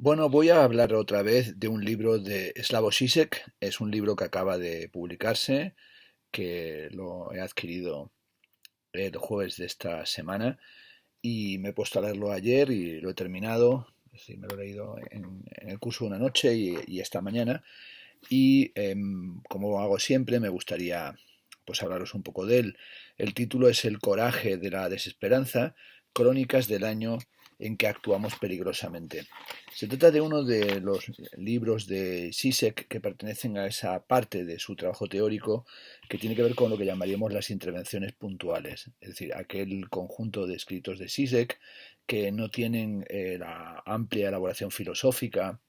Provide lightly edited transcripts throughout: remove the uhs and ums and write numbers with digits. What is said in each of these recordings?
Bueno, voy a hablar otra vez de un libro de Slavoj Žižek. Es un libro que acaba de publicarse, que lo he adquirido el jueves de esta semana y me he puesto a leerlo ayer y lo he terminado. Es decir, me lo he leído en el curso de una noche y esta mañana. Y como hago siempre, me gustaría pues hablaros un poco de él. El título es El coraje de la desesperanza, crónicas del año en que actuamos peligrosamente. Se trata de uno de los libros de Zizek que pertenecen a esa parte de su trabajo teórico que tiene que ver con lo que llamaríamos las intervenciones puntuales, es decir, aquel conjunto de escritos de Zizek que no tienen la amplia elaboración filosófica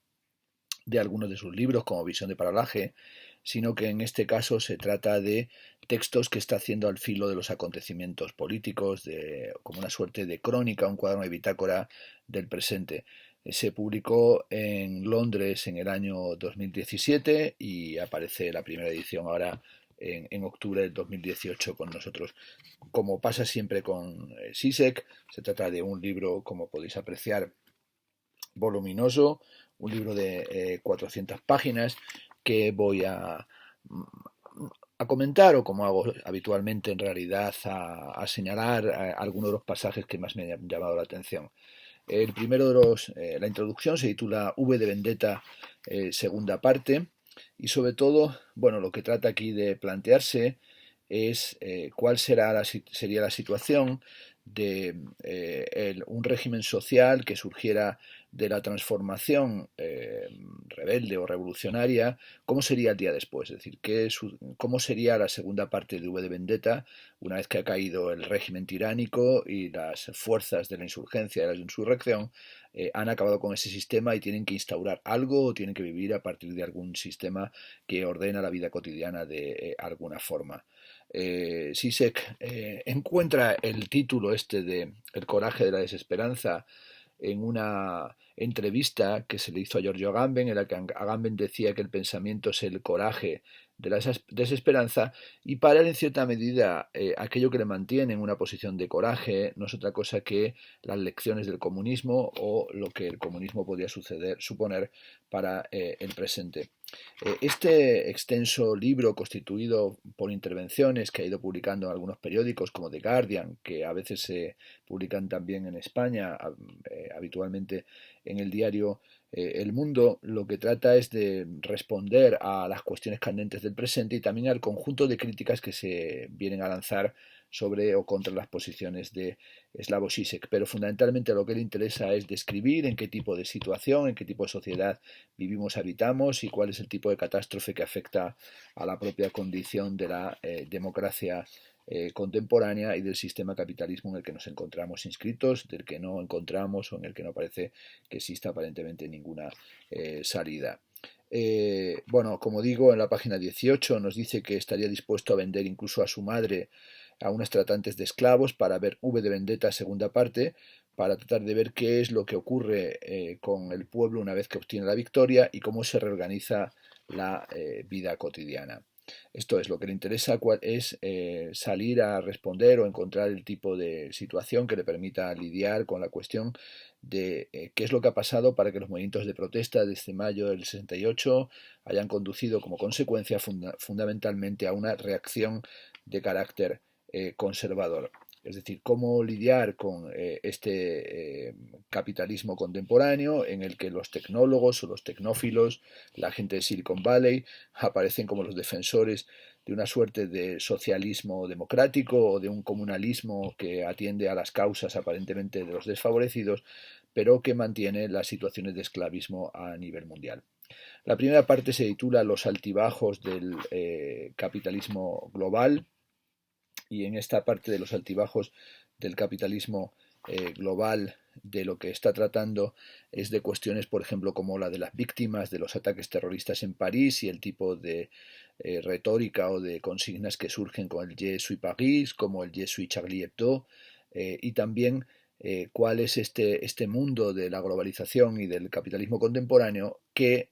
de algunos de sus libros, como Visión de Paralaje, sino que en este caso se trata de textos que está haciendo al filo de los acontecimientos políticos, como una suerte de crónica, un cuaderno de bitácora del presente. Se publicó en Londres en el año 2017 y aparece la primera edición ahora en octubre del 2018 con nosotros. Como pasa siempre con Zizek, se trata de un libro, como podéis apreciar, voluminoso, un libro de 400 páginas que voy a comentar, o como hago habitualmente en realidad, a señalar algunos de los pasajes que más me han llamado la atención. El primero de la introducción se titula V de Vendetta, segunda parte, y sobre todo, bueno, lo que trata aquí de plantearse es cuál sería la situación de un régimen social que surgiera de la transformación rebelde o revolucionaria, cómo sería el día después, es decir, cómo sería la segunda parte de V de Vendetta una vez que ha caído el régimen tiránico y las fuerzas de la insurgencia, de la insurrección, han acabado con ese sistema y tienen que instaurar algo o tienen que vivir a partir de algún sistema que ordena la vida cotidiana de alguna forma. Zizek encuentra el título este de El coraje de la desesperanza en una entrevista que se le hizo a Giorgio Agamben, en la que Agamben decía que el pensamiento es el coraje de la desesperanza, y para él, en cierta medida, aquello que le mantiene en una posición de coraje no es otra cosa que las lecciones del comunismo o lo que el comunismo podía suponer para el presente. Este extenso libro, constituido por intervenciones que ha ido publicando en algunos periódicos como The Guardian, que a veces se publican también en España, habitualmente en el diario El Mundo, lo que trata es de responder a las cuestiones candentes del presente y también al conjunto de críticas que se vienen a lanzar sobre o contra las posiciones de Slavoj Žižek. Pero fundamentalmente lo que le interesa es describir en qué tipo de situación, en qué tipo de sociedad vivimos, habitamos y cuál es el tipo de catástrofe que afecta a la propia condición de la democracia contemporánea y del sistema capitalismo en el que nos encontramos inscritos, del que no encontramos o en el que no parece que exista aparentemente ninguna salida. Bueno, como digo, en la página 18 nos dice que estaría dispuesto a vender incluso a su madre a unos tratantes de esclavos para ver V de Vendetta segunda parte, para tratar de ver qué es lo que ocurre con el pueblo una vez que obtiene la victoria y cómo se reorganiza la vida cotidiana. Esto es lo que le interesa, cuál es salir a responder o encontrar el tipo de situación que le permita lidiar con la cuestión de qué es lo que ha pasado para que los movimientos de protesta desde mayo del 68 hayan conducido como consecuencia fundamentalmente a una reacción de carácter conservador. Es decir, cómo lidiar con este capitalismo contemporáneo en el que los tecnólogos o los tecnófilos, la gente de Silicon Valley, aparecen como los defensores de una suerte de socialismo democrático o de un comunalismo que atiende a las causas aparentemente de los desfavorecidos, pero que mantiene las situaciones de esclavismo a nivel mundial. La primera parte se titula Los altibajos del capitalismo global, y en esta parte de los altibajos del capitalismo global, de lo que está tratando es de cuestiones, por ejemplo, como la de las víctimas de los ataques terroristas en París y el tipo de retórica o de consignas que surgen con el Je suis Paris, como el Je suis Charlie Hebdo, y también cuál es este mundo de la globalización y del capitalismo contemporáneo que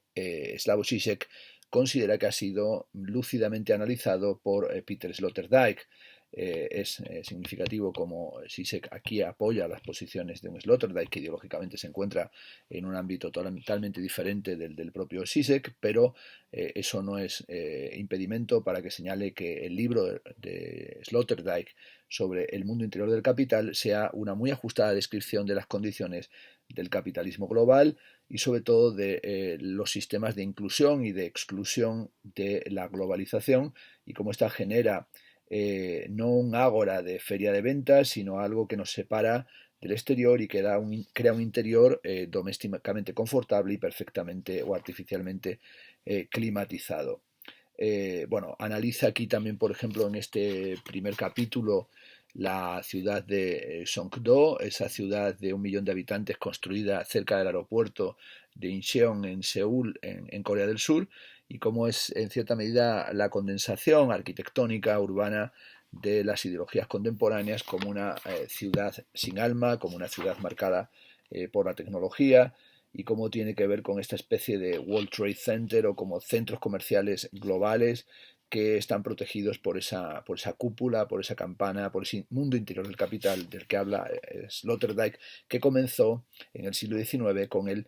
Slavoj Žižek considera que ha sido lúcidamente analizado por Peter Sloterdijk. Es significativo como Zizek aquí apoya las posiciones de un Sloterdijk que ideológicamente se encuentra en un ámbito totalmente diferente del propio Zizek, pero eso no es impedimento para que señale que el libro de Sloterdijk sobre el mundo interior del capital sea una muy ajustada descripción de las condiciones del capitalismo global y sobre todo de los sistemas de inclusión y de exclusión de la globalización y cómo esta genera no un ágora de feria de ventas, sino algo que nos separa del exterior y que crea un interior domésticamente confortable y perfectamente o artificialmente climatizado. Bueno, analiza aquí también, por ejemplo, en este primer capítulo, la ciudad de Songdo, esa ciudad de 1 millón de habitantes construida cerca del aeropuerto de Incheon en Seúl, en Corea del Sur, y cómo es en cierta medida la condensación arquitectónica urbana de las ideologías contemporáneas como una ciudad sin alma, como una ciudad marcada por la tecnología, y cómo tiene que ver con esta especie de World Trade Center o como centros comerciales globales que están protegidos por esa cúpula, por esa campana, por ese mundo interior del capital del que habla Sloterdijk, que comenzó en el siglo XIX con el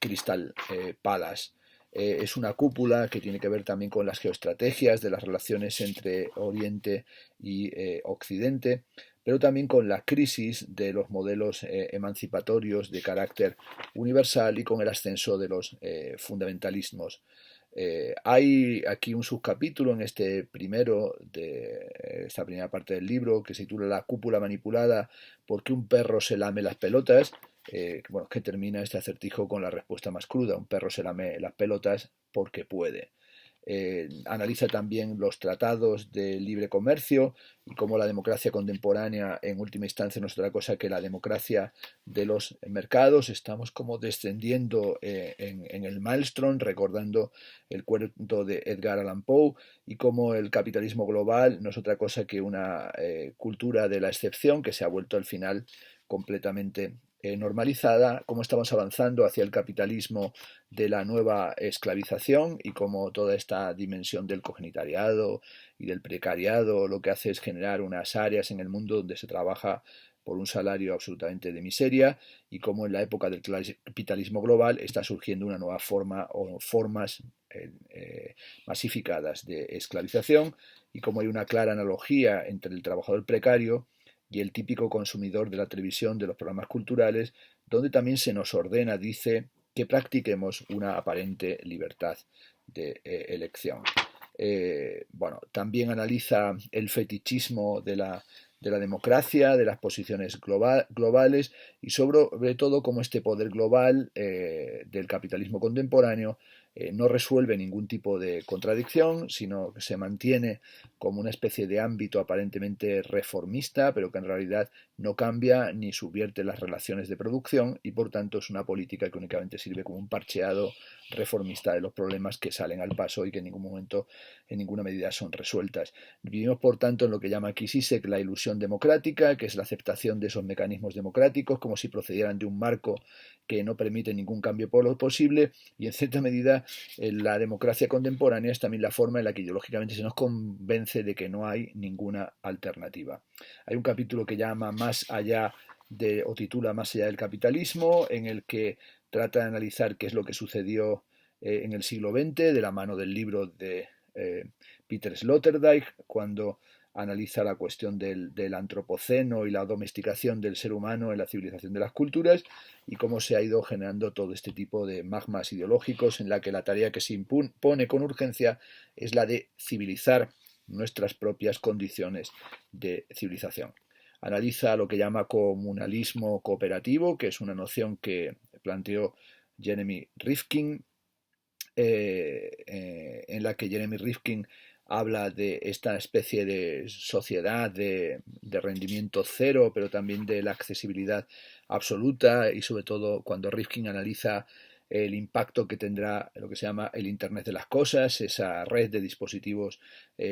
Crystal Palace. Es una cúpula que tiene que ver también con las geoestrategias de las relaciones entre Oriente y Occidente, pero también con la crisis de los modelos emancipatorios de carácter universal y con el ascenso de los fundamentalismos. Hay aquí un subcapítulo en este primero de esta primera parte del libro que se titula La cúpula manipulada, ¿por qué un perro se lame las pelotas? Bueno, que termina este acertijo con la respuesta más cruda, un perro se lame las pelotas porque puede. Analiza también los tratados de libre comercio y cómo la democracia contemporánea en última instancia no es otra cosa que la democracia de los mercados. Estamos como descendiendo en el maelstrom, recordando el cuento de Edgar Allan Poe y cómo el capitalismo global no es otra cosa que una cultura de la excepción que se ha vuelto al final completamente normalizada, cómo estamos avanzando hacia el capitalismo de la nueva esclavización y cómo toda esta dimensión del cogenitariado y del precariado lo que hace es generar unas áreas en el mundo donde se trabaja por un salario absolutamente de miseria y cómo en la época del capitalismo global está surgiendo una nueva forma o formas masificadas de esclavización y cómo hay una clara analogía entre el trabajador precario y el típico consumidor de la televisión, de los programas culturales, donde también se nos ordena, dice, que practiquemos una aparente libertad de elección. Bueno, también analiza el fetichismo de la democracia, de las posiciones globales y sobre todo cómo este poder global del capitalismo contemporáneo no resuelve ningún tipo de contradicción, sino que se mantiene como una especie de ámbito aparentemente reformista, pero que en realidad no cambia ni subvierte las relaciones de producción y por tanto es una política que únicamente sirve como un parcheado reformista de los problemas que salen al paso y que en ningún momento, en ninguna medida son resueltas. Vivimos por tanto en lo que llama aquí Zizek la ilusión democrática, que es la aceptación de esos mecanismos democráticos como si procedieran de un marco que no permite ningún cambio posible y en cierta medida la democracia contemporánea es también la forma en la que ideológicamente se nos convence de que no hay ninguna alternativa. Hay un capítulo que llama Más allá o titula Más allá del capitalismo, en el que trata de analizar qué es lo que sucedió en el siglo XX de la mano del libro de Peter Sloterdijk, cuando analiza la cuestión del antropoceno y la domesticación del ser humano en la civilización de las culturas y cómo se ha ido generando todo este tipo de magmas ideológicos en la que la tarea que se impone con urgencia es la de civilizar nuestras propias condiciones de civilización. Analiza lo que llama comunalismo cooperativo, que es una noción que planteó Jeremy Rifkin, en la que Jeremy Rifkin habla de esta especie de sociedad de rendimiento cero, pero también de la accesibilidad absoluta y sobre todo cuando Rifkin analiza el impacto que tendrá lo que se llama el Internet de las Cosas, esa red de dispositivos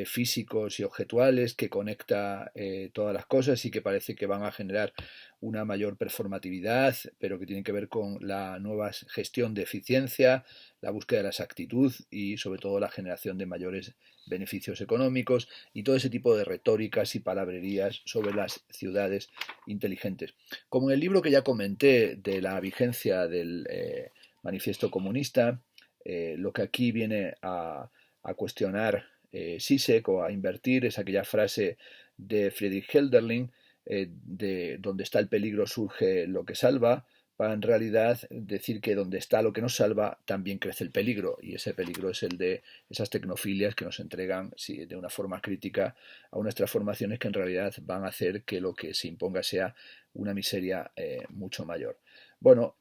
físicos y objetuales que conecta todas las cosas y que parece que van a generar una mayor performatividad, pero que tienen que ver con la nueva gestión de eficiencia, la búsqueda de la exactitud y sobre todo la generación de mayores beneficios económicos y todo ese tipo de retóricas y palabrerías sobre las ciudades inteligentes. Como en el libro que ya comenté de la vigencia del manifiesto comunista, lo que aquí viene a cuestionar Zizek o a invertir es aquella frase de Friedrich Hölderlin, de donde está el peligro surge lo que salva, para en realidad decir que donde está lo que nos salva también crece el peligro, y ese peligro es el de esas tecnofilias que nos entregan de una forma crítica a unas transformaciones que en realidad van a hacer que lo que se imponga sea una miseria mucho mayor. Bueno,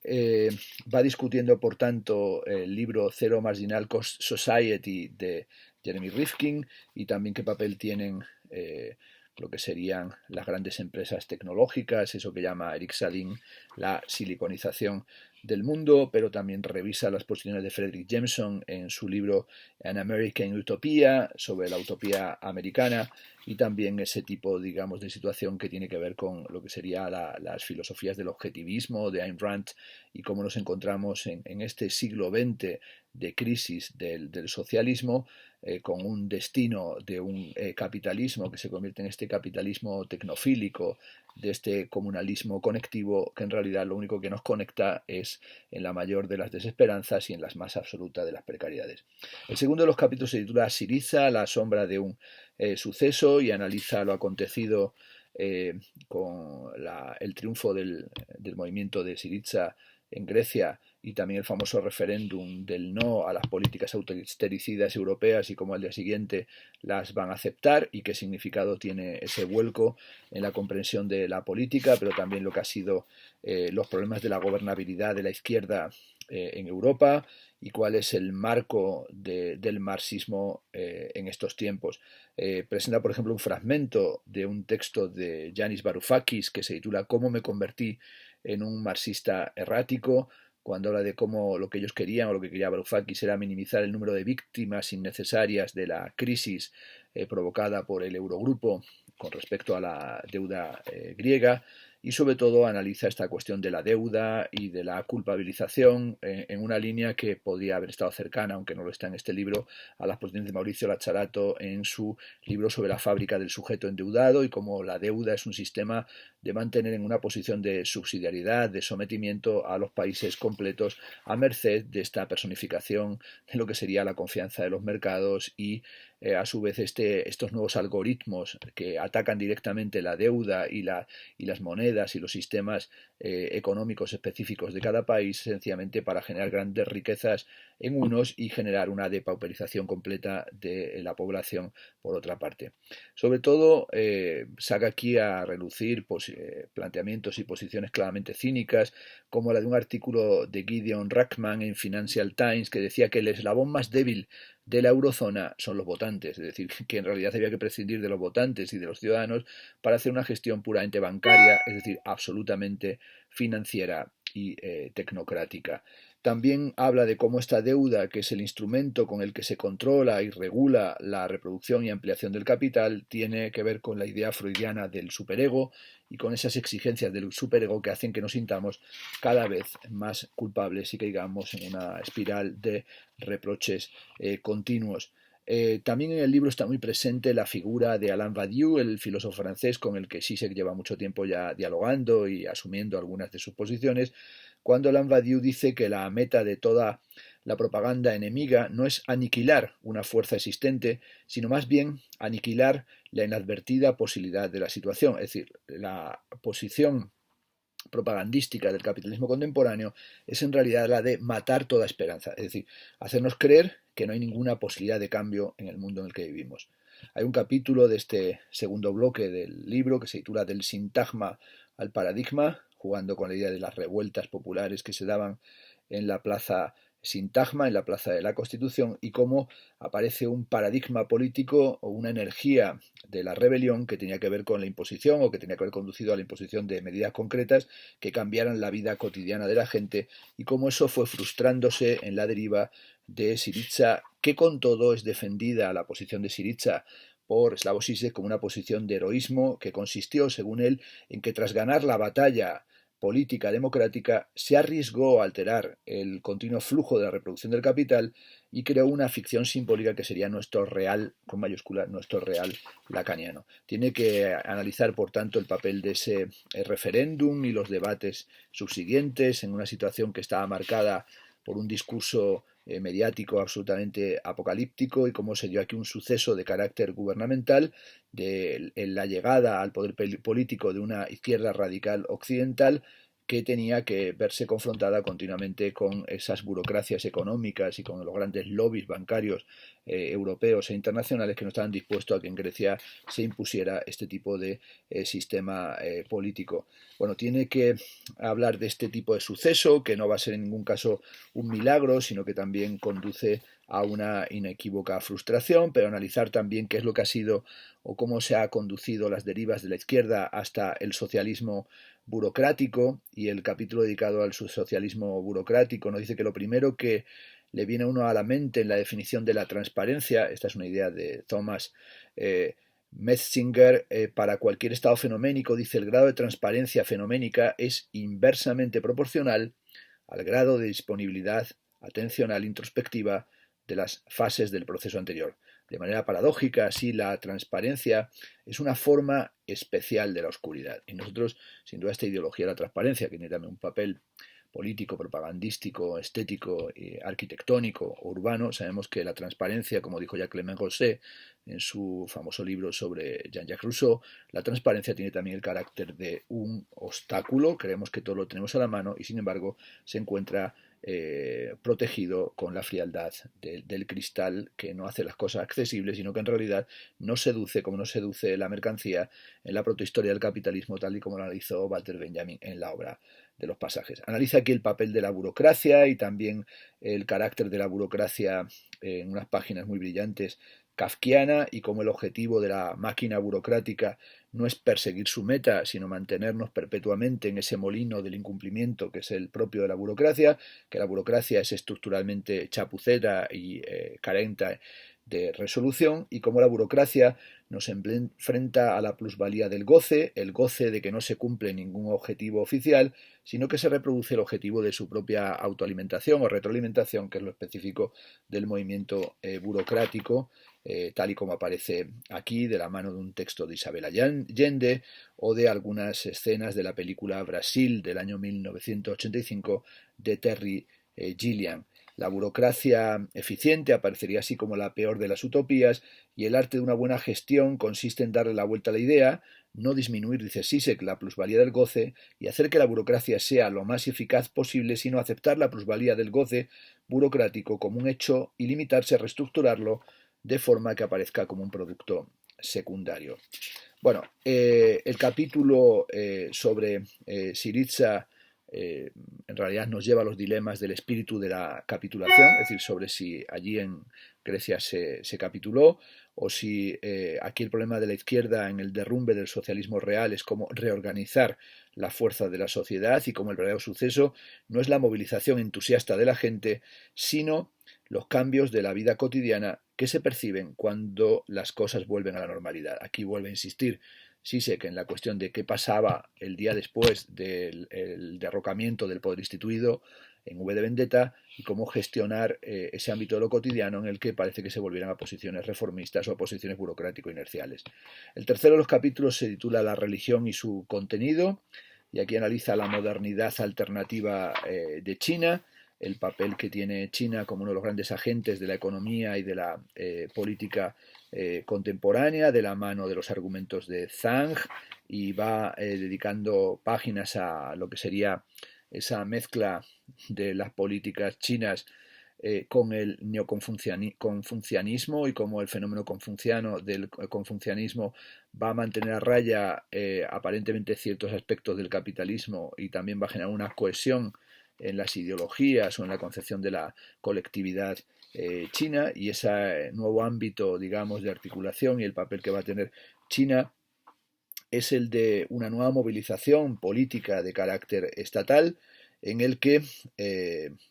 va discutiendo por tanto el libro Zero Marginal Cost Society de Jeremy Rifkin y también qué papel tienen lo que serían las grandes empresas tecnológicas, eso que llama Eric Salin la siliconización del mundo, pero también revisa las posiciones de Frederick Jameson en su libro An American Utopia, sobre la utopía americana, y también ese tipo, digamos, de situación que tiene que ver con lo que sería las filosofías del objetivismo de Ayn Rand y cómo nos encontramos en este siglo XX de crisis del socialismo, con un destino de un capitalismo que se convierte en este capitalismo tecnofílico, de este comunalismo conectivo, que en realidad lo único que nos conecta es en la mayor de las desesperanzas y en las más absolutas de las precariedades. El segundo de los capítulos se titula Syriza, la sombra de un suceso, y analiza lo acontecido con el triunfo del movimiento de Syriza en Grecia y también el famoso referéndum del no a las políticas austericidas europeas y cómo al día siguiente las van a aceptar y qué significado tiene ese vuelco en la comprensión de la política, pero también lo que ha sido los problemas de la gobernabilidad de la izquierda en Europa y cuál es el marco del marxismo en estos tiempos. Presenta, por ejemplo, un fragmento de un texto de Yanis Varoufakis que se titula ¿Cómo me convertí en un marxista errático?, cuando habla de cómo lo que ellos querían o lo que quería Varoufakis era minimizar el número de víctimas innecesarias de la crisis provocada por el Eurogrupo con respecto a la deuda griega, y sobre todo analiza esta cuestión de la deuda y de la culpabilización en una línea que podría haber estado cercana, aunque no lo está en este libro, a las posiciones de Mauricio Lacharato en su libro sobre la fábrica del sujeto endeudado y cómo la deuda es un sistema de mantener en una posición de subsidiariedad, de sometimiento a los países completos a merced de esta personificación de lo que sería la confianza de los mercados y a su vez estos nuevos algoritmos que atacan directamente la deuda y las monedas y los sistemas económicos específicos de cada país, sencillamente para generar grandes riquezas en unos y generar una depauperización completa de la población por otra parte. Sobre todo saca aquí a relucir planteamientos y posiciones claramente cínicas, como la de un artículo de Gideon Rachman en Financial Times que decía que el eslabón más débil de la eurozona son los votantes, es decir, que en realidad había que prescindir de los votantes y de los ciudadanos para hacer una gestión puramente bancaria, es decir, absolutamente financiera y tecnocrática. También habla de cómo esta deuda, que es el instrumento con el que se controla y regula la reproducción y ampliación del capital, tiene que ver con la idea freudiana del superego y con esas exigencias del superego que hacen que nos sintamos cada vez más culpables y caigamos en una espiral de reproches continuos. También en el libro está muy presente la figura de Alain Badiou, el filósofo francés con el que Zizek lleva mucho tiempo ya dialogando y asumiendo algunas de sus posiciones, cuando Alain Badiou dice que la meta de toda la propaganda enemiga no es aniquilar una fuerza existente, sino más bien aniquilar la inadvertida posibilidad de la situación. Es decir, la posición propagandística del capitalismo contemporáneo es en realidad la de matar toda esperanza, es decir, hacernos creer que no hay ninguna posibilidad de cambio en el mundo en el que vivimos. Hay un capítulo de este segundo bloque del libro que se titula Del sintagma al paradigma, jugando con la idea de las revueltas populares que se daban en la plaza sintagma en la Plaza de la Constitución y cómo aparece un paradigma político o una energía de la rebelión que tenía que ver con la imposición o que tenía que haber conducido a la imposición de medidas concretas que cambiaran la vida cotidiana de la gente y cómo eso fue frustrándose en la deriva de Syriza, que con todo es defendida la posición de Syriza por Slavoj Žižek como una posición de heroísmo que consistió, según él, en que tras ganar la batalla política democrática se arriesgó a alterar el continuo flujo de la reproducción del capital y creó una ficción simbólica que sería nuestro real, con mayúscula, nuestro real lacaniano. Tiene que analizar, por tanto, el papel de ese referéndum y los debates subsiguientes en una situación que estaba marcada por un discurso mediático absolutamente apocalíptico y cómo se dio aquí un suceso de carácter gubernamental de la llegada al poder político de una izquierda radical occidental que tenía que verse confrontada continuamente con esas burocracias económicas y con los grandes lobbies bancarios europeos e internacionales que no estaban dispuestos a que en Grecia se impusiera este tipo de sistema político. Bueno, tiene que hablar de este tipo de suceso, que no va a ser en ningún caso un milagro, sino que también conduce a una inequívoca frustración, pero analizar también qué es lo que ha sido o cómo se ha conducido las derivas de la izquierda hasta el socialismo burocrático, y el capítulo dedicado al socialismo burocrático nos dice que lo primero que le viene a uno a la mente en la definición de la transparencia, esta es una idea de Thomas Metzinger, para cualquier estado fenoménico, dice, el grado de transparencia fenoménica es inversamente proporcional al grado de disponibilidad atencional introspectiva de las fases del proceso anterior. De manera paradójica, así, la transparencia es una forma especial de la oscuridad. Y nosotros, sin duda, esta ideología de la transparencia, que tiene también un papel político, propagandístico, estético, arquitectónico, urbano, sabemos que la transparencia, como dijo ya Clément Rosset en su famoso libro sobre Jean-Jacques Rousseau, la transparencia tiene también el carácter de un obstáculo, creemos que todo lo tenemos a la mano y sin embargo se encuentra protegido con la frialdad del cristal que no hace las cosas accesibles, sino que en realidad nos seduce como nos seduce la mercancía en la protohistoria del capitalismo, tal y como lo analizó Walter Benjamin en la obra de los pasajes. Analiza aquí el papel de la burocracia y también el carácter de la burocracia en unas páginas muy brillantes kafkiana y cómo el objetivo de la máquina burocrática no es perseguir su meta, sino mantenernos perpetuamente en ese molino del incumplimiento que es el propio de la burocracia, que la burocracia es estructuralmente chapucera y carente de resolución, y cómo la burocracia nos enfrenta a la plusvalía del goce, el goce de que no se cumple ningún objetivo oficial, sino que se reproduce el objetivo de su propia autoalimentación o retroalimentación, que es lo específico del movimiento burocrático, tal y como aparece aquí de la mano de un texto de Isabel Allende o de algunas escenas de la película Brasil del año 1985 de Terry Gilliam. La burocracia eficiente aparecería así como la peor de las utopías y el arte de una buena gestión consiste en darle la vuelta a la idea, no disminuir, dice Zizek, la plusvalía del goce y hacer que la burocracia sea lo más eficaz posible, sino aceptar la plusvalía del goce burocrático como un hecho y limitarse a reestructurarlo de forma que aparezca como un producto secundario. Bueno, el capítulo sobre Syriza en realidad nos lleva a los dilemas del espíritu de la capitulación, es decir, sobre si allí en Grecia se capituló o si aquí el problema de la izquierda en el derrumbe del socialismo real es cómo reorganizar la fuerza de la sociedad y cómo el verdadero suceso no es la movilización entusiasta de la gente, sino los cambios de la vida cotidiana que se perciben cuando las cosas vuelven a la normalidad. Aquí vuelve a insistir Zizek en la cuestión de qué pasaba el día después del derrocamiento del poder instituido en V de Vendetta y cómo gestionar ese ámbito de lo cotidiano en el que parece que se volvieran a posiciones reformistas o a posiciones burocrático-inerciales. El tercero de los capítulos se titula La religión y su contenido y aquí analiza la modernidad alternativa de China, el papel que tiene China como uno de los grandes agentes de la economía y de la política contemporánea, de la mano de los argumentos de Zhang, y va dedicando páginas a lo que sería esa mezcla de las políticas chinas con el neoconfucianismo y cómo el fenómeno confuciano del confucianismo va a mantener a raya aparentemente ciertos aspectos del capitalismo y también va a generar una cohesión en las ideologías o en la concepción de la colectividad china, y ese nuevo ámbito, digamos, de articulación y el papel que va a tener China es el de una nueva movilización política de carácter estatal en el que,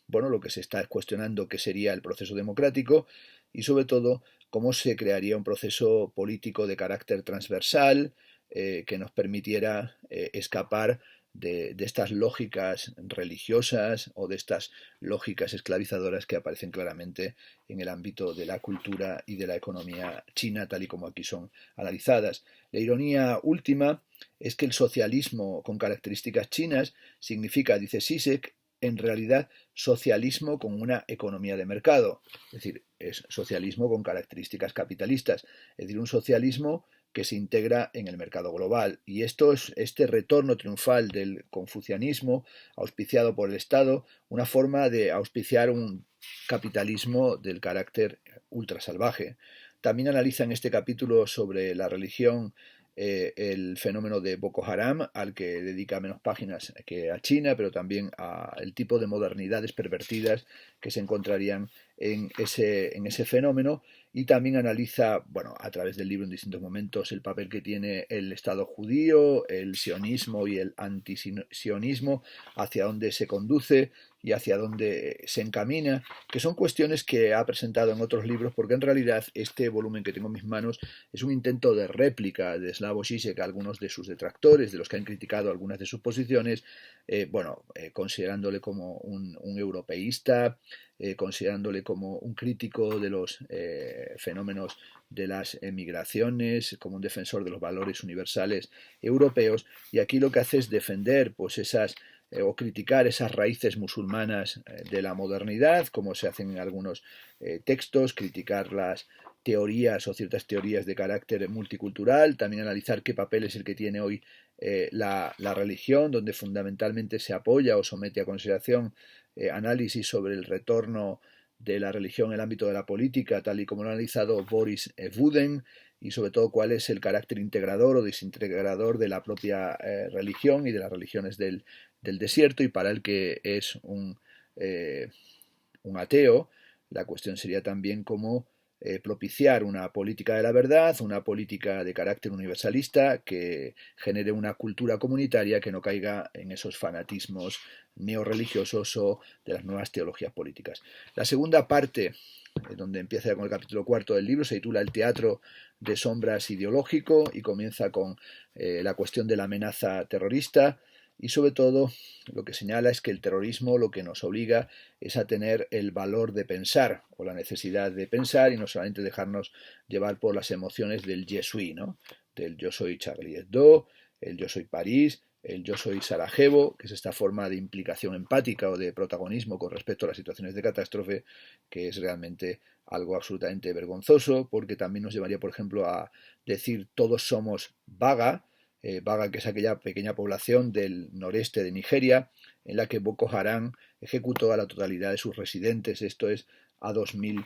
bueno, lo que se está cuestionando qué sería el proceso democrático y sobre todo cómo se crearía un proceso político de carácter transversal que nos permitiera escapar de estas lógicas religiosas o de estas lógicas esclavizadoras que aparecen claramente en el ámbito de la cultura y de la economía china, tal y como aquí son analizadas. La ironía última es que el socialismo con características chinas significa, dice Zizek, en realidad socialismo con una economía de mercado, es decir, es socialismo con características capitalistas, es decir, un socialismo que se integra en el mercado global. Y esto es este retorno triunfal del confucianismo, auspiciado por el Estado, una forma de auspiciar un capitalismo del carácter ultrasalvaje. También analiza en este capítulo sobre la religión el fenómeno de Boko Haram, al que dedica menos páginas que a China, pero también al tipo de modernidades pervertidas que se encontrarían en ese fenómeno, y también analiza, bueno, a través del libro en distintos momentos, el papel que tiene el Estado judío, el sionismo y el antisionismo, hacia dónde se conduce y hacia dónde se encamina, que son cuestiones que ha presentado en otros libros, porque en realidad este volumen que tengo en mis manos es un intento de réplica de Slavoj Žižek a algunos de sus detractores, de los que han criticado algunas de sus posiciones, considerándole como un europeísta, considerándole como un crítico de los fenómenos de las migraciones, como un defensor de los valores universales europeos, y aquí lo que hace es defender pues esas o criticar esas raíces musulmanas de la modernidad, como se hacen en algunos textos, criticar las teorías o ciertas teorías de carácter multicultural, también analizar qué papel es el que tiene hoy la religión, donde fundamentalmente se apoya o somete a consideración análisis sobre el retorno de la religión en el ámbito de la política, tal y como lo ha analizado Boris Wooden, y sobre todo cuál es el carácter integrador o desintegrador de la propia religión y de las religiones del desierto, y para el que es un ateo, la cuestión sería también cómo propiciar una política de la verdad, una política de carácter universalista que genere una cultura comunitaria que no caiga en esos fanatismos neorreligiosos o de las nuevas teologías políticas. La segunda parte, donde empieza con el capítulo cuarto del libro, se titula El teatro de sombras ideológico y comienza con la cuestión de la amenaza terrorista. Y sobre todo lo que señala es que el terrorismo lo que nos obliga es a tener el valor de pensar o la necesidad de pensar y no solamente dejarnos llevar por las emociones del je suis, ¿no? Del yo soy Charlie Hebdo, el yo soy París, el yo soy Sarajevo, que es esta forma de implicación empática o de protagonismo con respecto a las situaciones de catástrofe, que es realmente algo absolutamente vergonzoso, porque también nos llevaría, por ejemplo, a decir todos somos Baga, Baga, que es aquella pequeña población del noreste de Nigeria, en la que Boko Haram ejecutó a la totalidad de sus residentes, esto es, a 2.000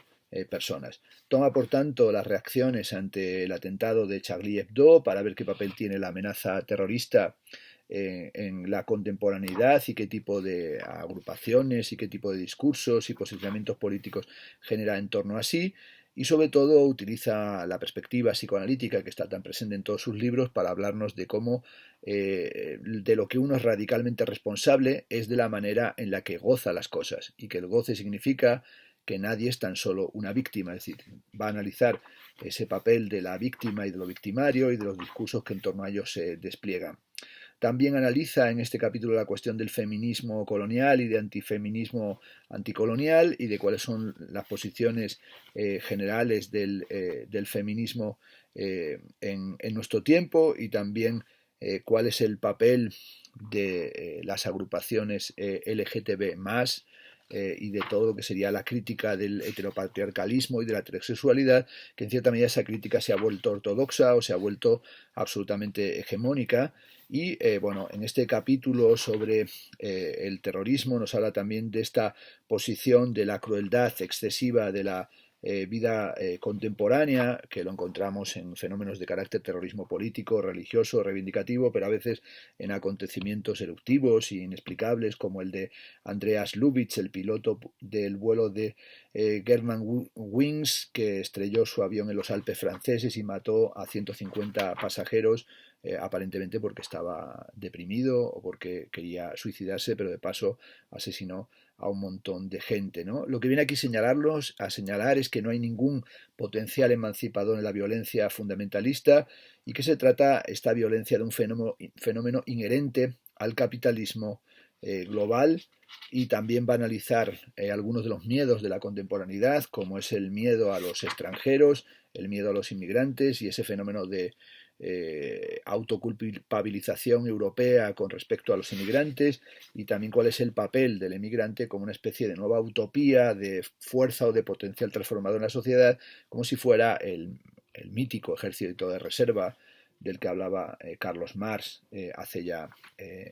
personas. Toma, por tanto, las reacciones ante el atentado de Charlie Hebdo para ver qué papel tiene la amenaza terrorista en la contemporaneidad y qué tipo de agrupaciones y qué tipo de discursos y posicionamientos políticos genera en torno a sí, y sobre todo utiliza la perspectiva psicoanalítica que está tan presente en todos sus libros para hablarnos de cómo de lo que uno es radicalmente responsable es de la manera en la que goza las cosas, y que el goce significa que nadie es tan solo una víctima, es decir, va a analizar ese papel de la víctima y de lo victimario y de los discursos que en torno a ellos se despliegan. También analiza en este capítulo la cuestión del feminismo colonial y de antifeminismo anticolonial y de cuáles son las posiciones generales del feminismo en nuestro tiempo, y también cuál es el papel de las agrupaciones LGTB más y de todo lo que sería la crítica del heteropatriarcalismo y de la heterosexualidad, que en cierta medida esa crítica se ha vuelto ortodoxa o se ha vuelto absolutamente hegemónica. Y bueno, en este capítulo sobre el terrorismo nos habla también de esta posición de la crueldad excesiva de la vida contemporánea, que lo encontramos en fenómenos de carácter terrorismo político, religioso, reivindicativo, pero a veces en acontecimientos eruptivos e inexplicables, como el de Andreas Lubitsch, el piloto del vuelo de Germanwings, que estrelló su avión en los Alpes franceses y mató a 150 pasajeros, aparentemente porque estaba deprimido o porque quería suicidarse, pero de paso asesinó a un montón de gente, ¿no? Lo que viene aquí a señalar es que no hay ningún potencial emancipador en la violencia fundamentalista y que se trata esta violencia de un fenómeno inherente al capitalismo global, y también va a analizar algunos de los miedos de la contemporaneidad, como es el miedo a los extranjeros, el miedo a los inmigrantes y ese fenómeno de autoculpabilización europea con respecto a los inmigrantes, y también cuál es el papel del emigrante como una especie de nueva utopía de fuerza o de potencial transformador en la sociedad, como si fuera el mítico ejército de reserva del que hablaba Carlos Marx hace ya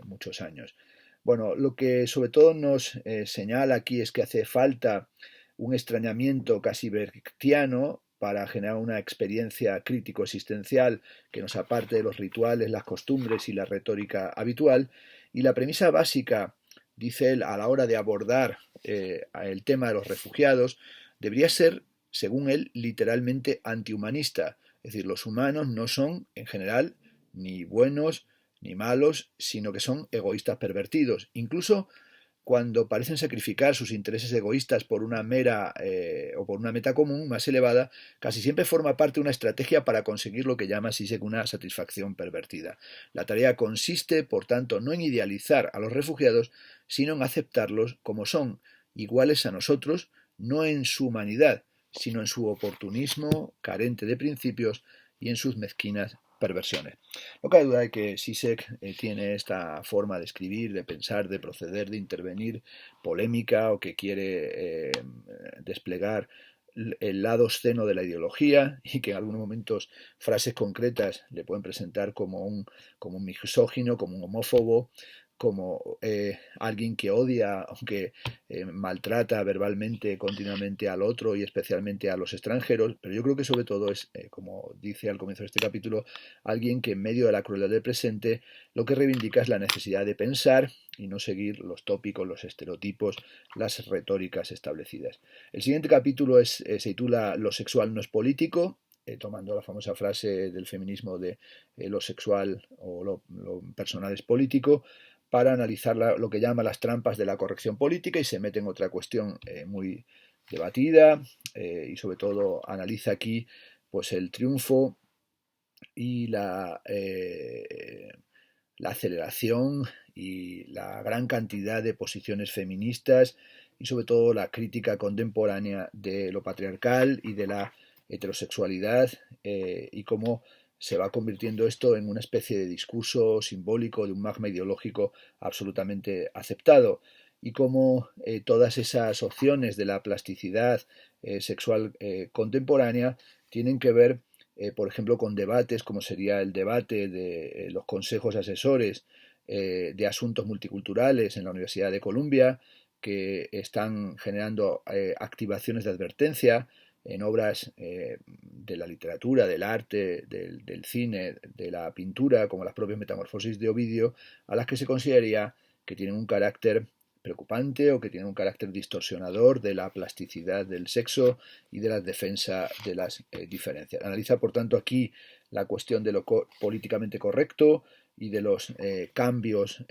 muchos años. Bueno, lo que sobre todo nos señala aquí es que hace falta un extrañamiento casi brechtiano para generar una experiencia crítico-existencial que nos aparte de los rituales, las costumbres y la retórica habitual. Y la premisa básica, dice él, a la hora de abordar el tema de los refugiados, debería ser, según él, literalmente antihumanista. Es decir, los humanos no son, en general, ni buenos ni malos, sino que son egoístas pervertidos. Incluso cuando parecen sacrificar sus intereses egoístas por una mera o por una meta común más elevada, casi siempre forma parte de una estrategia para conseguir lo que llama Zizek una satisfacción pervertida. La tarea consiste, por tanto, no en idealizar a los refugiados, sino en aceptarlos como son, iguales a nosotros, no en su humanidad, sino en su oportunismo carente de principios y en sus mezquinas perversiones. No cabe duda de que Zizek tiene esta forma de escribir, de pensar, de proceder, de intervenir polémica, o que quiere desplegar el lado obsceno de la ideología, y que en algunos momentos frases concretas le pueden presentar como un misógino, como un homófobo, como alguien que odia, aunque maltrata verbalmente continuamente al otro y especialmente a los extranjeros, pero yo creo que sobre todo es, como dice al comienzo de este capítulo, alguien que en medio de la crueldad del presente lo que reivindica es la necesidad de pensar y no seguir los tópicos, los estereotipos, las retóricas establecidas. El siguiente capítulo se titula Lo sexual no es político, tomando la famosa frase del feminismo de lo sexual o lo personal es político, para analizar lo que llama las trampas de la corrección política, y se mete en otra cuestión muy debatida, y sobre todo analiza aquí pues el triunfo y la aceleración y la gran cantidad de posiciones feministas, y sobre todo la crítica contemporánea de lo patriarcal y de la heterosexualidad, y cómo se va convirtiendo esto en una especie de discurso simbólico de un magma ideológico absolutamente aceptado, y cómo todas esas opciones de la plasticidad sexual contemporánea tienen que ver, por ejemplo, con debates como sería el debate de los consejos asesores de asuntos multiculturales en la Universidad de Columbia, que están generando activaciones de advertencia en obras de la literatura, del arte, del cine, de la pintura, como las propias Metamorfosis de Ovidio, a las que se consideraría que tienen un carácter preocupante o que tienen un carácter distorsionador de la plasticidad del sexo y de la defensa de las diferencias. Analiza, por tanto, aquí la cuestión de lo políticamente correcto y de los cambios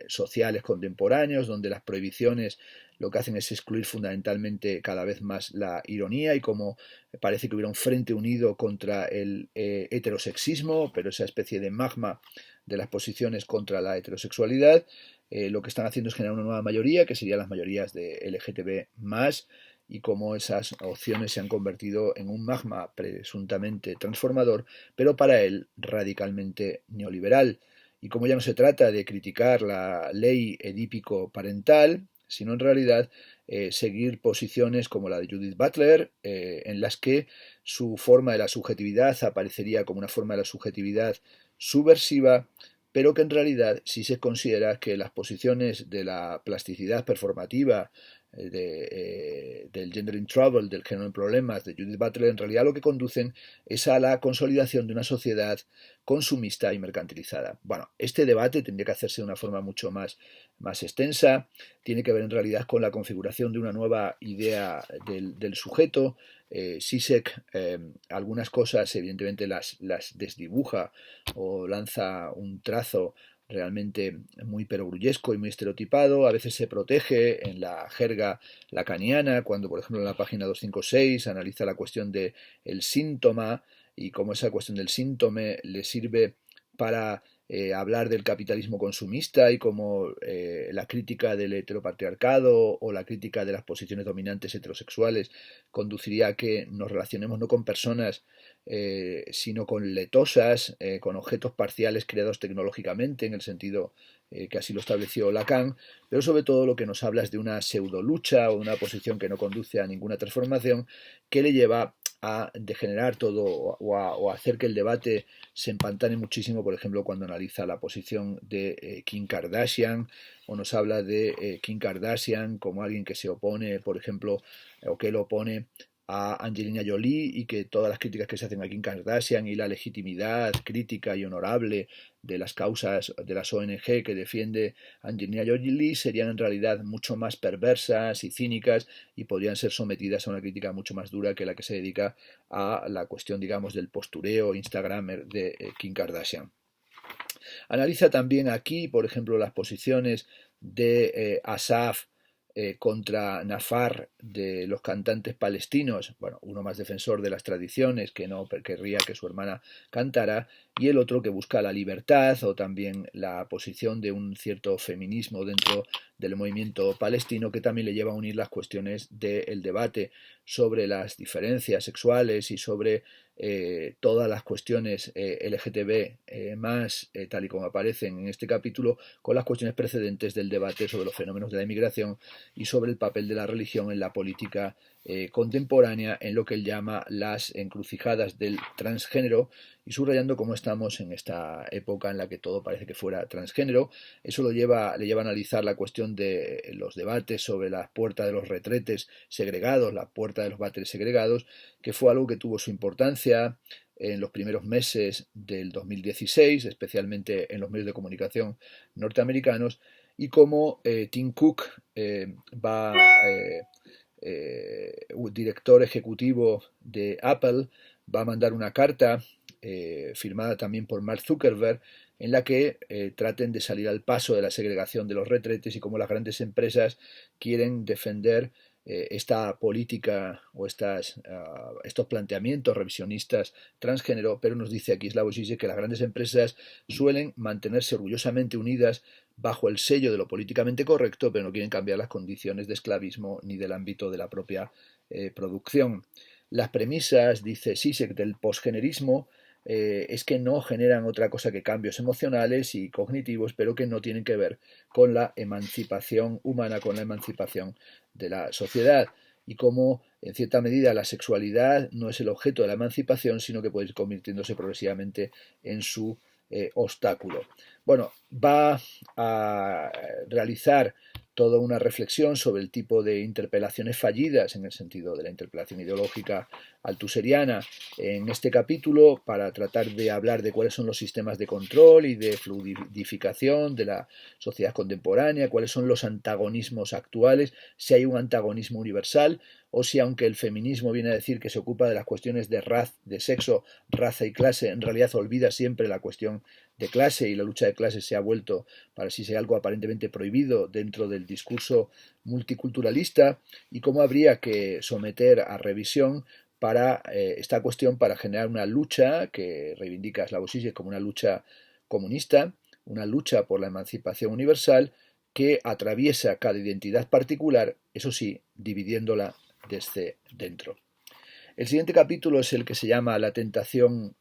sociales contemporáneos, donde las prohibiciones lo que hacen es excluir fundamentalmente cada vez más la ironía, y como parece que hubiera un frente unido contra el heterosexismo, pero esa especie de magma de las posiciones contra la heterosexualidad, lo que están haciendo es generar una nueva mayoría, que serían las mayorías de LGTB+, y cómo esas opciones se han convertido en un magma presuntamente transformador, pero para él radicalmente neoliberal. Y como ya no se trata de criticar la ley edípico-parental, sino en realidad seguir posiciones como la de Judith Butler, en las que su forma de la subjetividad aparecería como una forma de la subjetividad subversiva, pero que en realidad, si se considera que las posiciones de la plasticidad performativa del Gender in Trouble, del género en problemas, de Judith Butler, en realidad lo que conducen es a la consolidación de una sociedad consumista y mercantilizada. Bueno, este debate tendría que hacerse de una forma mucho más extensa, tiene que ver en realidad con la configuración de una nueva idea del sujeto. Zizek algunas cosas evidentemente las desdibuja o lanza un trazo realmente muy perogrullesco y muy estereotipado. A veces se protege en la jerga lacaniana, cuando por ejemplo en la página 256 analiza la cuestión del síntoma y cómo esa cuestión del síntome le sirve para hablar del capitalismo consumista y cómo la crítica del heteropatriarcado o la crítica de las posiciones dominantes heterosexuales conduciría a que nos relacionemos no con personas sino con letosas, con objetos parciales creados tecnológicamente, en el sentido que así lo estableció Lacan, pero sobre todo lo que nos habla es de una pseudo lucha o una posición que no conduce a ninguna transformación, que le lleva a degenerar todo o a hacer que el debate se empantane muchísimo, por ejemplo, cuando analiza la posición de Kim Kardashian o nos habla de Kim Kardashian como alguien que se opone, por ejemplo, o que lo opone a Angelina Jolie y que todas las críticas que se hacen a Kim Kardashian y la legitimidad crítica y honorable de las causas de las ONG que defiende Angelina Jolie serían en realidad mucho más perversas y cínicas y podrían ser sometidas a una crítica mucho más dura que la que se dedica a la cuestión, digamos, del postureo Instagramer de Kim Kardashian. Analiza también aquí, por ejemplo, las posiciones de Asaf contra Nafar de los cantantes palestinos, bueno, uno más defensor de las tradiciones que no querría que su hermana cantara, y el otro que busca la libertad o también la posición de un cierto feminismo dentro del movimiento palestino que también le lleva a unir las cuestiones del debate sobre las diferencias sexuales y sobre todas las cuestiones LGTB más, tal y como aparecen en este capítulo, con las cuestiones precedentes del debate sobre los fenómenos de la inmigración y sobre el papel de la religión en la política contemporánea, en lo que él llama las encrucijadas del transgénero, y subrayando cómo estamos en esta época en la que todo parece que fuera transgénero. Eso le lleva a analizar la cuestión de los debates sobre la puerta de los retretes segregados, la puerta de los váteres segregados, que fue algo que tuvo su importancia en los primeros meses del 2016, especialmente en los medios de comunicación norteamericanos, y cómo Tim Cook director ejecutivo de Apple, va a mandar una carta firmada también por Mark Zuckerberg en la que traten de salir al paso de la segregación de los retretes y cómo las grandes empresas quieren defender esta política o estos planteamientos revisionistas transgénero, pero nos dice aquí Slavoj Žižek que las grandes empresas suelen mantenerse orgullosamente unidas bajo el sello de lo políticamente correcto, pero no quieren cambiar las condiciones de esclavismo ni del ámbito de la propia producción. Las premisas, dice Žižek, del posgenerismo es que no generan otra cosa que cambios emocionales y cognitivos, pero que no tienen que ver con la emancipación humana, con la emancipación de la sociedad, y cómo en cierta medida la sexualidad no es el objeto de la emancipación, sino que puede ir convirtiéndose progresivamente en su obstáculo. Bueno, va a realizar toda una reflexión sobre el tipo de interpelaciones fallidas en el sentido de la interpelación ideológica altuseriana en este capítulo para tratar de hablar de cuáles son los sistemas de control y de fluidificación de la sociedad contemporánea, cuáles son los antagonismos actuales, si hay un antagonismo universal o si aunque el feminismo viene a decir que se ocupa de las cuestiones de sexo, raza y clase, en realidad olvida siempre la cuestión de clase y la lucha de clases se ha vuelto para sí ser algo aparentemente prohibido dentro del discurso multiculturalista y cómo habría que someter a revisión para esta cuestión para generar una lucha que reivindica Slavoj Žižek como una lucha comunista, una lucha por la emancipación universal que atraviesa cada identidad particular, eso sí, dividiéndola desde dentro. El siguiente capítulo es el que se llama La tentación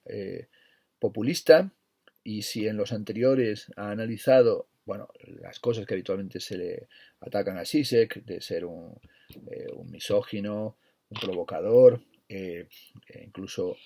populista, y si en los anteriores ha analizado bueno, las cosas que habitualmente se le atacan a Žižek, de ser un misógino, un provocador, incluso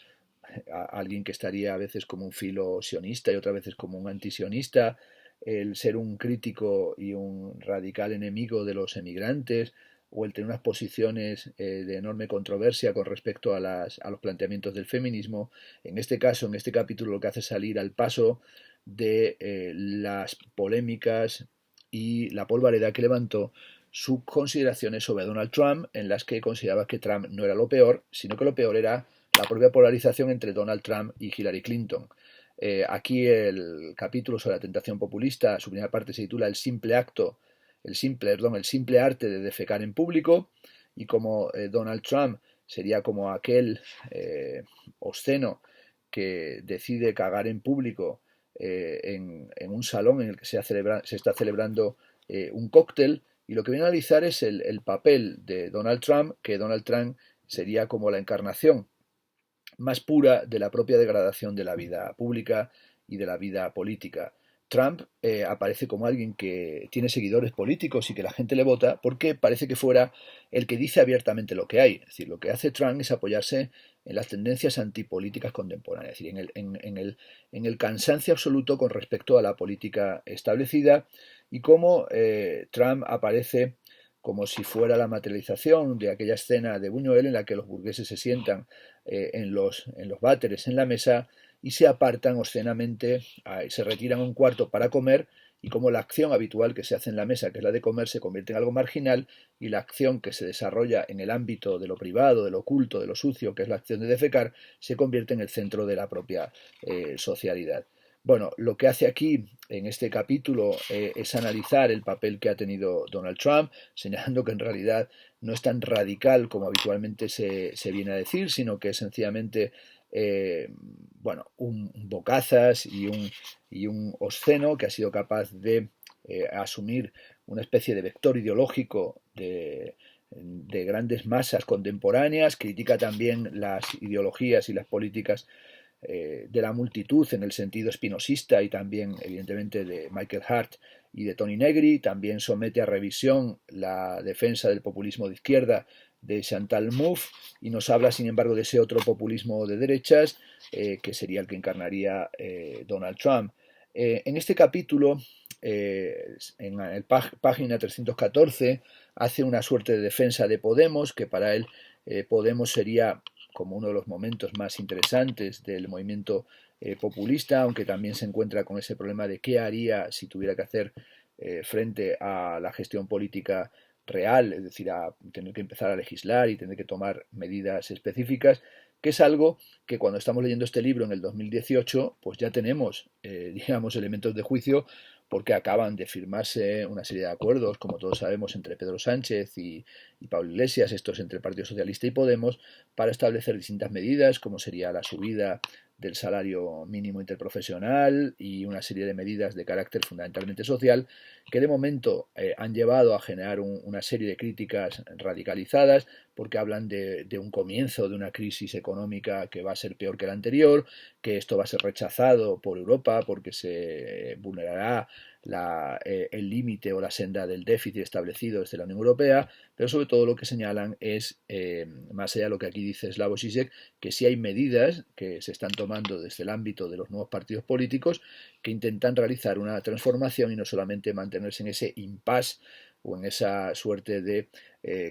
alguien que estaría a veces como un filo sionista y otras veces como un antisionista, el ser un crítico y un radical enemigo de los emigrantes, o el tener unas posiciones de enorme controversia con respecto a los planteamientos del feminismo. En este caso, en este capítulo, lo que hace es salir al paso de las polémicas y la polvareda que levantó sus consideraciones sobre Donald Trump, en las que consideraba que Trump no era lo peor, sino que lo peor era la propia polarización entre Donald Trump y Hillary Clinton. Aquí el capítulo sobre la tentación populista, su primera parte se titula el simple arte de defecar en público, y como Donald Trump sería como aquel obsceno que decide cagar en público en un salón en el que se está celebrando un cóctel, y lo que viene a analizar es el papel de Donald Trump, que Donald Trump sería como la encarnación más pura de la propia degradación de la vida pública y de la vida política. Trump aparece como alguien que tiene seguidores políticos y que la gente le vota porque parece que fuera el que dice abiertamente lo que hay. Es decir, lo que hace Trump es apoyarse en las tendencias antipolíticas contemporáneas, es decir, en el cansancio absoluto con respecto a la política establecida, y cómo Trump aparece como si fuera la materialización de aquella escena de Buñuel en la que los burgueses se sientan en los váteres en la mesa y se apartan obscenamente, se retiran a un cuarto para comer, y como la acción habitual que se hace en la mesa, que es la de comer, se convierte en algo marginal, y la acción que se desarrolla en el ámbito de lo privado, de lo oculto, de lo sucio, que es la acción de defecar, se convierte en el centro de la propia socialidad. Bueno, lo que hace aquí en este capítulo es analizar el papel que ha tenido Donald Trump, señalando que en realidad no es tan radical como habitualmente se viene a decir, sino que es sencillamente bueno, un bocazas y un obsceno que ha sido capaz de asumir una especie de vector ideológico de grandes masas contemporáneas. Critica también las ideologías y las políticas de la multitud en el sentido espinosista, y también evidentemente de Michael Hart y de Tony Negri. También somete a revisión la defensa del populismo de izquierda de Chantal Mouffe, y nos habla sin embargo de ese otro populismo de derechas que sería el que encarnaría Donald Trump. En este capítulo, en la página 314, hace una suerte de defensa de Podemos, que para él Podemos sería como uno de los momentos más interesantes del movimiento populista, aunque también se encuentra con ese problema de qué haría si tuviera que hacer frente a la gestión política real, es decir, a tener que empezar a legislar y tener que tomar medidas específicas, que es algo que cuando estamos leyendo este libro en el 2018, pues ya tenemos, digamos, elementos de juicio, porque acaban de firmarse una serie de acuerdos, como todos sabemos, entre Pedro Sánchez y Pablo Iglesias, estos entre el Partido Socialista y Podemos, para establecer distintas medidas, como sería la subida del salario mínimo interprofesional y una serie de medidas de carácter fundamentalmente social, que de momento han llevado a generar una serie de críticas radicalizadas, porque hablan de un comienzo de una crisis económica que va a ser peor que la anterior, que esto va a ser rechazado por Europa porque se vulnerará el límite o la senda del déficit establecido desde la Unión Europea, pero sobre todo lo que señalan es, más allá de lo que aquí dice Slavoj Žižek, que sí hay medidas que se están tomando desde el ámbito de los nuevos partidos políticos que intentan realizar una transformación y no solamente mantenerse en ese impasse o en esa suerte de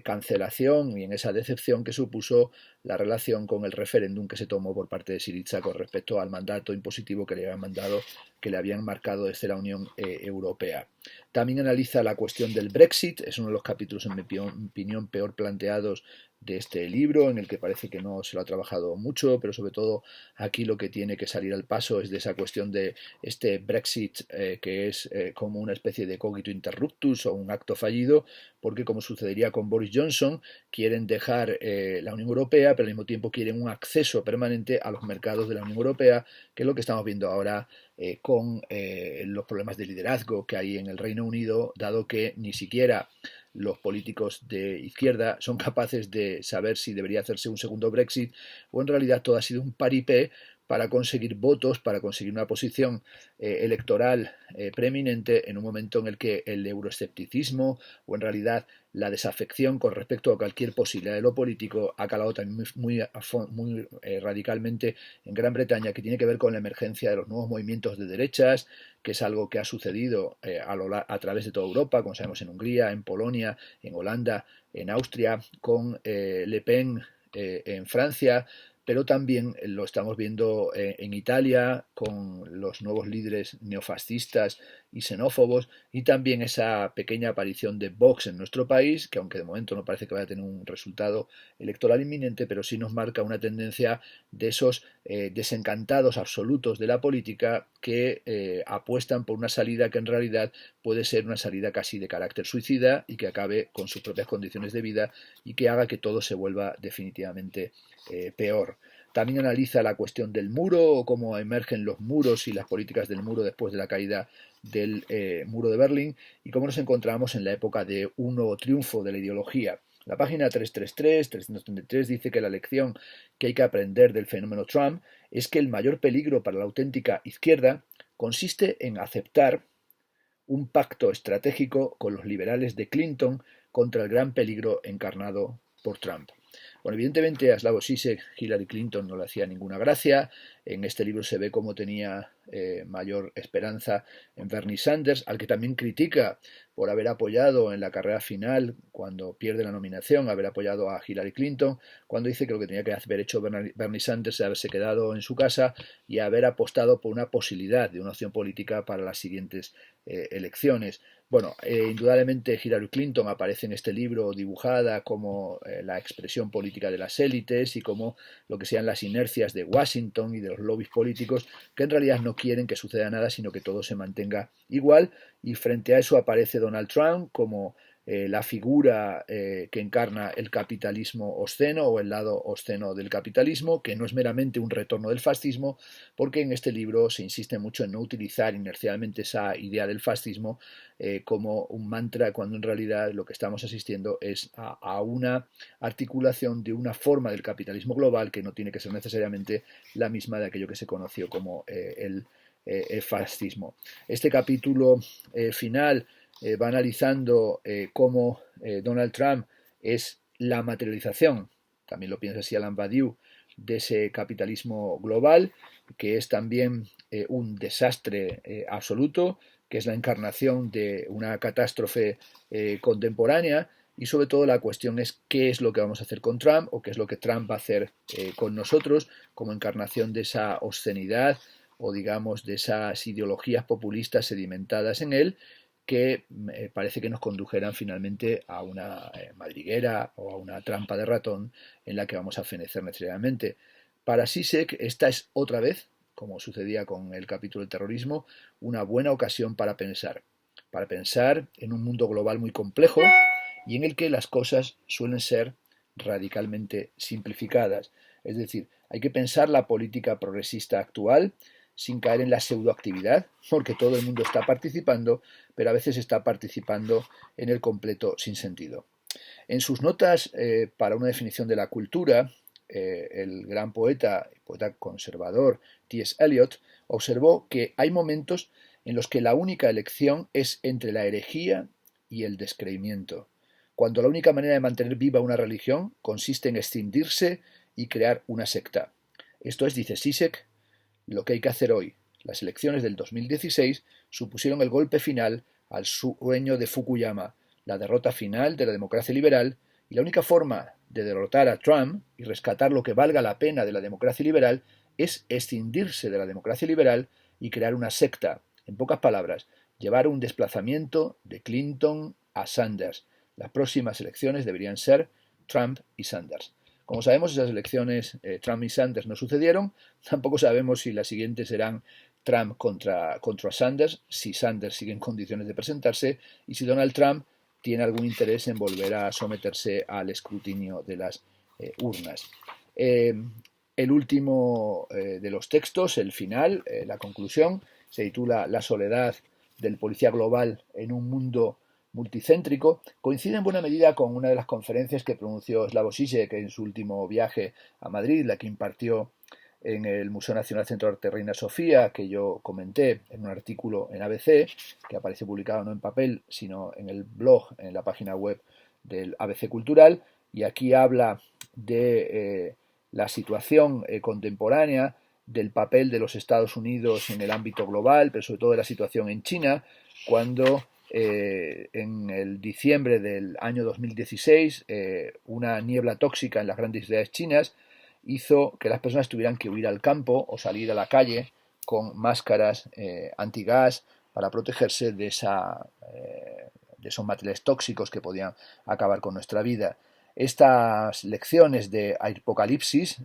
cancelación y en esa decepción que supuso la relación con el referéndum que se tomó por parte de Syriza con respecto al mandato impositivo que le habían marcado desde la Unión Europea. También analiza la cuestión del Brexit, es uno de los capítulos, en mi opinión, peor planteados de este libro, en el que parece que no se lo ha trabajado mucho, pero sobre todo aquí lo que tiene que salir al paso es de esa cuestión de este Brexit que es como una especie de cogito interruptus o un acto fallido, porque como sucedería con Boris Johnson, quieren dejar la Unión Europea, pero al mismo tiempo quieren un acceso permanente a los mercados de la Unión Europea, que es lo que estamos viendo ahora con los problemas de liderazgo que hay en el Reino Unido, dado que ni siquiera los políticos de izquierda son capaces de saber si debería hacerse un segundo Brexit o en realidad todo ha sido un paripé para conseguir votos, para conseguir una posición electoral preeminente en un momento en el que el euroescepticismo o en realidad la desafección con respecto a cualquier posibilidad de lo político ha calado también muy radicalmente en Gran Bretaña, que tiene que ver con la emergencia de los nuevos movimientos de derechas, que es algo que ha sucedido a través de toda Europa, como sabemos en Hungría, en Polonia, en Holanda, en Austria, con Le Pen en Francia, pero también lo estamos viendo en Italia con los nuevos líderes neofascistas y xenófobos, y también esa pequeña aparición de Vox en nuestro país, que aunque de momento no parece que vaya a tener un resultado electoral inminente, pero sí nos marca una tendencia de esos desencantados absolutos de la política que apuestan por una salida que en realidad puede ser una salida casi de carácter suicida y que acabe con sus propias condiciones de vida y que haga que todo se vuelva definitivamente peor. También analiza la cuestión del muro o cómo emergen los muros y las políticas del muro después de la caída del muro de Berlín y cómo nos encontramos en la época de un nuevo triunfo de la ideología. La página 333 dice que la lección que hay que aprender del fenómeno Trump es que el mayor peligro para la auténtica izquierda consiste en aceptar un pacto estratégico con los liberales de Clinton contra el gran peligro encarnado por Trump. Bueno, evidentemente a Slavoj Žižek Hillary Clinton no le hacía ninguna gracia. En este libro se ve cómo tenía mayor esperanza en Bernie Sanders, al que también critica por haber apoyado en la carrera final, cuando pierde la nominación, haber apoyado a Hillary Clinton, cuando dice que lo que tenía que haber hecho Bernie Sanders es haberse quedado en su casa y haber apostado por una posibilidad de una opción política para las siguientes elecciones. Bueno, indudablemente Hillary Clinton aparece en este libro dibujada como la expresión política de las élites y como lo que sean las inercias de Washington y de los lobbies políticos que en realidad no quieren que suceda nada, sino que todo se mantenga igual, y frente a eso aparece Donald Trump como la figura que encarna el capitalismo obsceno o el lado obsceno del capitalismo, que no es meramente un retorno del fascismo, porque en este libro se insiste mucho en no utilizar inercialmente esa idea del fascismo como un mantra, cuando en realidad lo que estamos asistiendo es a una articulación de una forma del capitalismo global que no tiene que ser necesariamente la misma de aquello que se conoció como el fascismo. Este capítulo final va analizando cómo Donald Trump es la materialización, también lo piensa así Alain Badiou, de ese capitalismo global, que es también un desastre absoluto, que es la encarnación de una catástrofe contemporánea, y sobre todo la cuestión es qué es lo que vamos a hacer con Trump o qué es lo que Trump va a hacer con nosotros como encarnación de esa obscenidad o digamos de esas ideologías populistas sedimentadas en él, que parece que nos condujeran finalmente a una madriguera o a una trampa de ratón en la que vamos a fenecer necesariamente. Para Zizek, esta es otra vez, como sucedía con el capítulo del terrorismo, una buena ocasión para pensar en un mundo global muy complejo y en el que las cosas suelen ser radicalmente simplificadas. Es decir, hay que pensar la política progresista actual sin caer en la pseudoactividad, porque todo el mundo está participando, pero a veces está participando en el completo sinsentido. En sus notas para una definición de la cultura, el gran poeta conservador T.S. Eliot observó que hay momentos en los que la única elección es entre la herejía y el descreimiento, cuando la única manera de mantener viva una religión consiste en extinguirse y crear una secta. Esto es, dice Zizek, lo que hay que hacer hoy. Las elecciones del 2016 supusieron el golpe final al sueño de Fukuyama, la derrota final de la democracia liberal, y la única forma de derrotar a Trump y rescatar lo que valga la pena de la democracia liberal es escindirse de la democracia liberal y crear una secta. En pocas palabras, llevar un desplazamiento de Clinton a Sanders. Las próximas elecciones deberían ser Trump y Sanders. Como sabemos, esas elecciones Trump y Sanders no sucedieron. Tampoco sabemos si las siguientes serán Trump contra Sanders, si Sanders sigue en condiciones de presentarse y si Donald Trump tiene algún interés en volver a someterse al escrutinio de las urnas. El último de los textos, el final, la conclusión, se titula La soledad del policía global en un mundo multicéntrico, coincide en buena medida con una de las conferencias que pronunció Slavoj Žižek en su último viaje a Madrid, la que impartió en el Museo Nacional Centro de Arte Reina Sofía, que yo comenté en un artículo en ABC, que aparece publicado no en papel, sino en el blog, en la página web del ABC Cultural, y aquí habla de la situación contemporánea, del papel de los Estados Unidos en el ámbito global, pero sobre todo de la situación en China, cuando en el diciembre del año 2016 una niebla tóxica en las grandes ciudades chinas hizo que las personas tuvieran que huir al campo o salir a la calle con máscaras antigas para protegerse de esos materiales tóxicos que podían acabar con nuestra vida. Estas lecciones de apocalipsis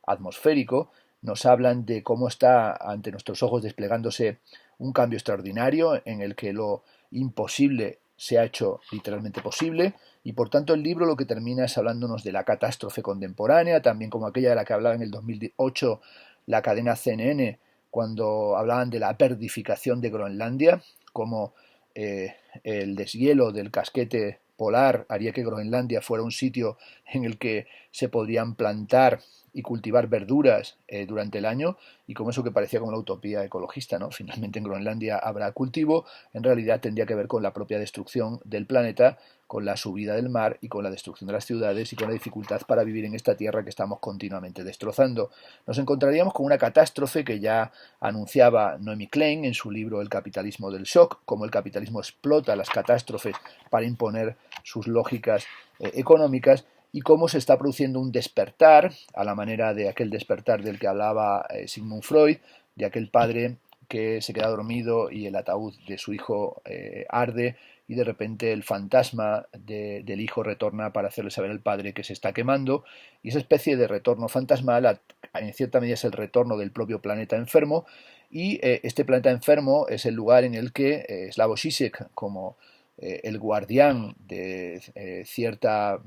atmosférico, nos hablan de cómo está ante nuestros ojos desplegándose un cambio extraordinario en el que lo imposible se ha hecho literalmente posible, y por tanto el libro lo que termina es hablándonos de la catástrofe contemporánea, también como aquella de la que hablaba en el 2008 la cadena CNN, cuando hablaban de la perdificación de Groenlandia, como el deshielo del casquete polar haría que Groenlandia fuera un sitio en el que se podrían plantar y cultivar verduras durante el año, y como eso que parecía como una utopía ecologista, ¿no? Finalmente en Groenlandia habrá cultivo, en realidad tendría que ver con la propia destrucción del planeta, con la subida del mar y con la destrucción de las ciudades y con la dificultad para vivir en esta tierra que estamos continuamente destrozando. Nos encontraríamos con una catástrofe que ya anunciaba Noemi Klein en su libro El capitalismo del shock, como el capitalismo explota las catástrofes para imponer sus lógicas económicas, y cómo se está produciendo un despertar, a la manera de aquel despertar del que hablaba Sigmund Freud, de aquel padre que se queda dormido y el ataúd de su hijo arde, y de repente el fantasma del hijo retorna para hacerle saber al padre que se está quemando, y esa especie de retorno fantasmal en cierta medida es el retorno del propio planeta enfermo, y este planeta enfermo es el lugar en el que Slavoj Žižek, como el guardián de cierta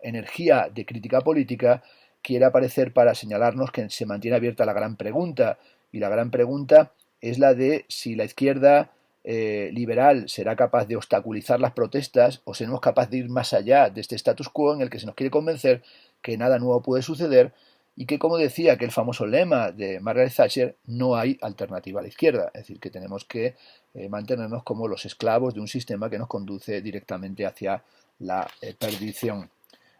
energía de crítica política, quiere aparecer para señalarnos que se mantiene abierta la gran pregunta, y la gran pregunta es la de si la izquierda liberal será capaz de obstaculizar las protestas, o seremos capaces de ir más allá de este status quo en el que se nos quiere convencer que nada nuevo puede suceder, y que, como decía aquel famoso lema de Margaret Thatcher, no hay alternativa a la izquierda, es decir, que tenemos que mantenernos como los esclavos de un sistema que nos conduce directamente hacia la perdición.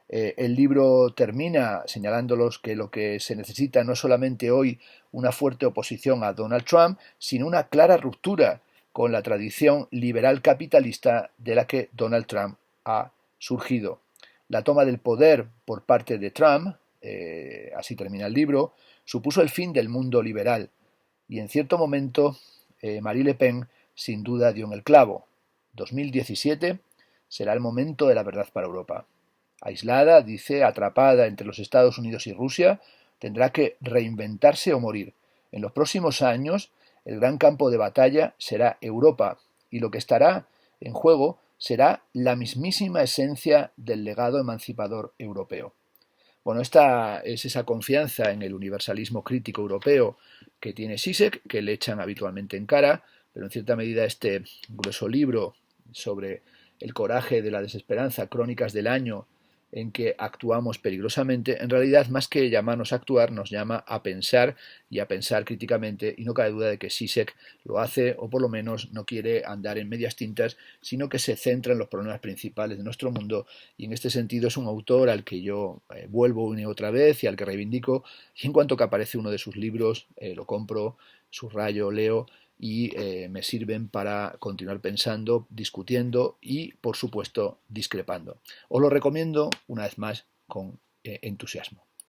El libro termina señalándolos que lo que se necesita no es solamente hoy una fuerte oposición a Donald Trump, sino una clara ruptura con la tradición liberal capitalista de la que Donald Trump ha surgido. La toma del poder por parte de Trump, así termina el libro, supuso el fin del mundo liberal, y en cierto momento Marie Le Pen sin duda dio en el clavo. 2017 será el momento de la verdad para Europa. Aislada, dice, atrapada entre los Estados Unidos y Rusia, tendrá que reinventarse o morir. En los próximos años, el gran campo de batalla será Europa, y lo que estará en juego será la mismísima esencia del legado emancipador europeo. Bueno, esta es esa confianza en el universalismo crítico europeo que tiene Žižek, que le echan habitualmente en cara, pero en cierta medida este grueso libro sobre el coraje de la desesperanza, crónicas del año en que actuamos peligrosamente, en realidad más que llamarnos a actuar, nos llama a pensar, y a pensar críticamente, y no cabe duda de que Žižek lo hace, o por lo menos no quiere andar en medias tintas, sino que se centra en los problemas principales de nuestro mundo, y en este sentido es un autor al que yo vuelvo una y otra vez y al que reivindico, y en cuanto que aparece uno de sus libros, lo compro, subrayo, leo, y me sirven para continuar pensando, discutiendo y, por supuesto, discrepando. Os lo recomiendo una vez más con entusiasmo.